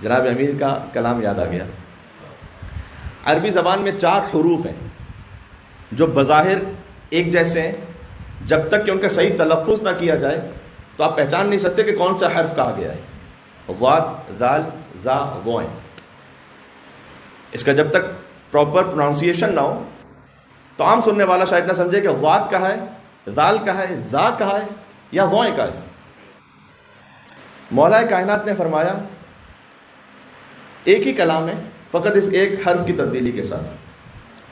جناب امیر کا کلام یاد آ گیا. عربی زبان میں 4 حروف ہیں جو بظاہر ایک جیسے ہیں، جب تک کہ ان کا صحیح تلفظ نہ کیا جائے تو آپ پہچان نہیں سکتے کہ کون سا حرف کہا گیا ہے. ضاد، ذال، ذا، ضوئیں. اس کا جب تک پراپر پروننسیشن نہ ہو تو عام سننے والا شاید نہ سمجھے کہ ضاد کہا ہے، ذال کہا ہے، ذا کہا ہے یا ضوئیں کہا ہے. مولا کائنات نے فرمایا ایک ہی کلام ہے، فقط اس ایک حرف کی تبدیلی کے ساتھ.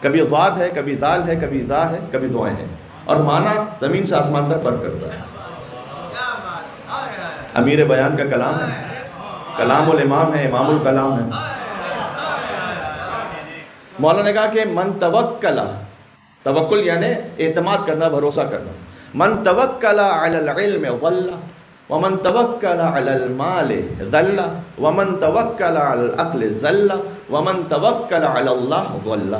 کبھی ضاد ہے، کبھی ذال ہے، کبھی ذا ہے، کبھی ضوئیں ہے، اور معنی زمین سے آسمان تک فرق کرتا ہے. امیر بیان کا کلام ہے، کلام الامام ہے، امام الکلام ہے. مولا نے کہا کہ من توکل، توکل یعنی اعتماد کرنا، بھروسہ کرنا. من توکل علی العلم ضل ومن توکل علی المال ذل ومن توکل علی العقل ذل ومن توکل علی اللہ ضل.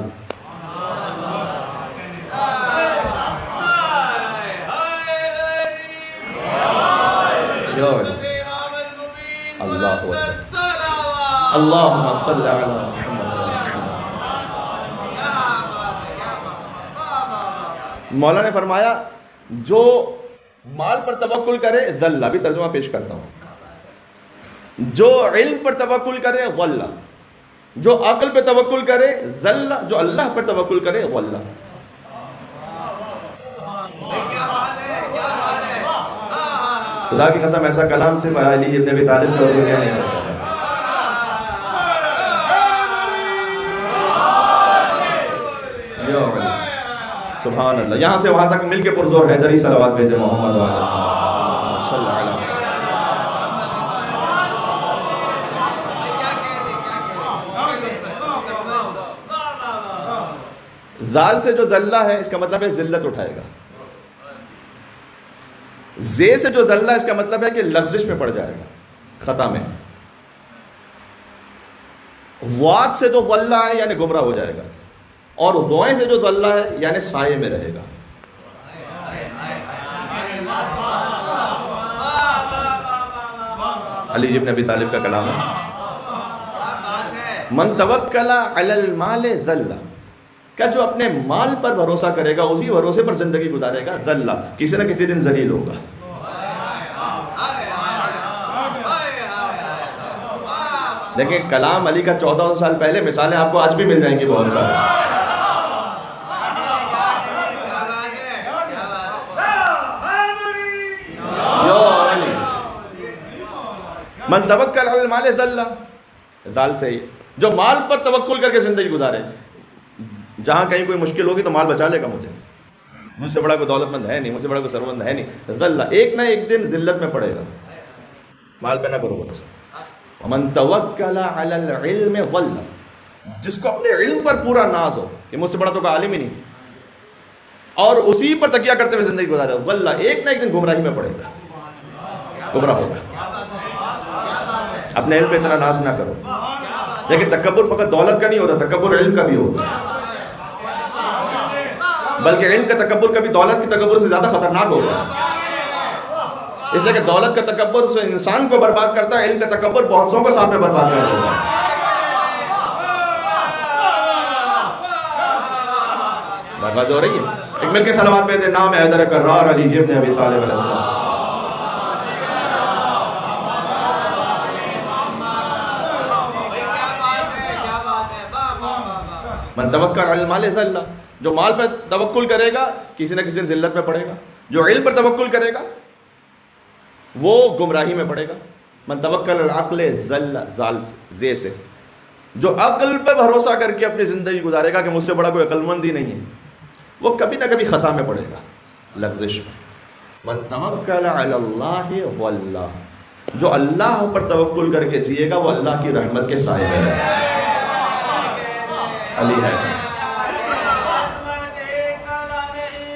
اللہ اللہم صلی علی محمد. مولا نے فرمایا جو مال پر توکل کرے ذل، ابھی ترجمہ پیش کرتا ہوں. جو علم پر توکل کرے ضل، جو عقل پہ توکل کرے ذل، جو اللہ پر توکل کرے ضل. خدا کی قسم ایسا کلام سے علی ابن ابی طالب کا کہہ نہیں سکتا. سبحان اللہ. یہاں سے وہاں تک مل کے پرزور حیدری صلوات بھیجے محمد صلی اللہ علیہ وسلم. ذال سے جو ذلہ ہے اس کا مطلب ہے ذلت اٹھائے گا. زے سے جو ذلہ اس کا مطلب ہے کہ لغزش میں پڑ جائے گا، خطا میں. ضاد سے جو ضلہ ہے یعنی گمراہ ہو جائے گا، اور ضوئیں سے جو ضلہ ہے یعنی سائے میں رہے گا. علی ابن ابی طالب کا کلام ہے. من توکل علی المال ذل، کہ جو اپنے مال پر بھروسہ کرے گا اسی بھروسے پر زندگی گزارے گا ذل، کسی نہ کسی دن ذلیل ہوگا. دیکھیں کلام علی کا 1400 سال پہلے، مثالیں آپ کو آج بھی مل جائیں گی بہت ساری. من توکل علی المال ذل، ذال سے ہی جو مال پر توکل کر کے زندگی گزارے. جہاں کہیں کوئی مشکل ہوگی تو مال بچا لے گا مجھے، مجھ سے بڑا کوئی دولت مند ہے نہیں، مجھ سے بڑا کوئی ثروتمند ہے نہیں. ذل، ایک نہ ایک دن ذلت میں پڑے گا. مال پہ نہ کرو بھروسہ. ومن توکل علی العلم ضل، جس کو اپنے علم پر پورا ناز ہو کہ مجھ سے بڑا تو کوئی عالم ہی نہیں، اور اسی پر تکیہ کرتے ہوئے زندگی گزارے، ضل، ایک نہ ایک دن گمراہی میں پڑے گا، گمراہ ہوگا. اپنے علم پہ اتنا ناز نہ کرو. لیکن تکبر فقط دولت کا نہیں ہوتا، تکبر علم کا بھی ہوتا ہے. بلکہ علم کا تکبر کبھی دولت کی تکبر سے زیادہ خطرناک ہوتا ہے. اس لیے کہ دولت کا تکبر سے انسان کو برباد کرتا ہے، علم کا تکبر بہت سو کو ساتھ میں برباد کر دیتا ہے. بات واضح ہو رہی ہے؟ ایک مل کے صلوات پہ دے. نام حیدر کرار علی ابن ابی طالب علیہ السلام. من توکل علی المال ذل، جو مال پر توکل کرے گا کسی نہ کسی دن ذلت میں پڑے گا. جو علم پر توکل کرے گا وہ گمراہی میں پڑے گا. من توکل علی العقل ذل، ذال زے سے جو عقل پہ بھروسہ کر کے اپنی زندگی گزارے گا کہ مجھ سے بڑا کوئی عقل مند ہی نہیں ہے، وہ کبھی نہ کبھی خطا میں پڑے گا، لغزش میں. من توکل علی اللہ ضل، جو اللہ پر توکل کر کے جیے گا وہ اللہ کی رحمت کے سائے میں رہے گا. علی ہے.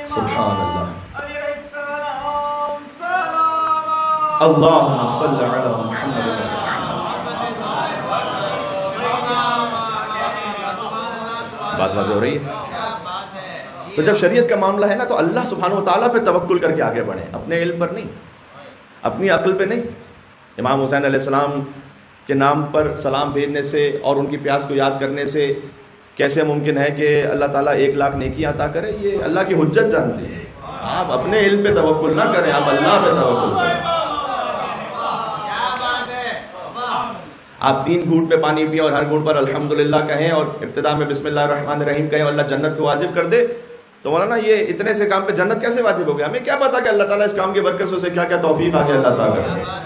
سبحان اللہ. اللہم صلی علی محمد. بات واضح ہو رہی ہے؟ تو جب شریعت کا معاملہ ہے نا تو اللہ سبحانہ و تعالیٰ پہ توکل کر کے آگے بڑھیں، اپنے علم پر نہیں، اپنی عقل پہ نہیں. امام حسین علیہ السلام کے نام پر سلام بھیجنے سے اور ان کی پیاس کو یاد کرنے سے کیسے ممکن ہے کہ اللہ تعالیٰ 1,00,000 نیکیاں عطا کرے؟ یہ اللہ کی حجت جانتی ہے. آپ اپنے علم پہ توکل نہ کریں، آپ اللہ پہ توکل کریں. آپ 3 گھونٹ پہ پانی پئیں اور ہر گھونٹ پر الحمدللہ کہیں اور ابتدا میں بسم اللہ الرحمن الرحیم کہیں اور اللہ جنت کو واجب کر دے، تو مولانا یہ اتنے سے کام پہ جنت کیسے واجب ہو گیا؟ ہمیں کیا پتا کہ اللہ تعالیٰ اس کام کی برکت سے اسے کیا کیا توفیق آگے اللہ تعالیٰ کرے.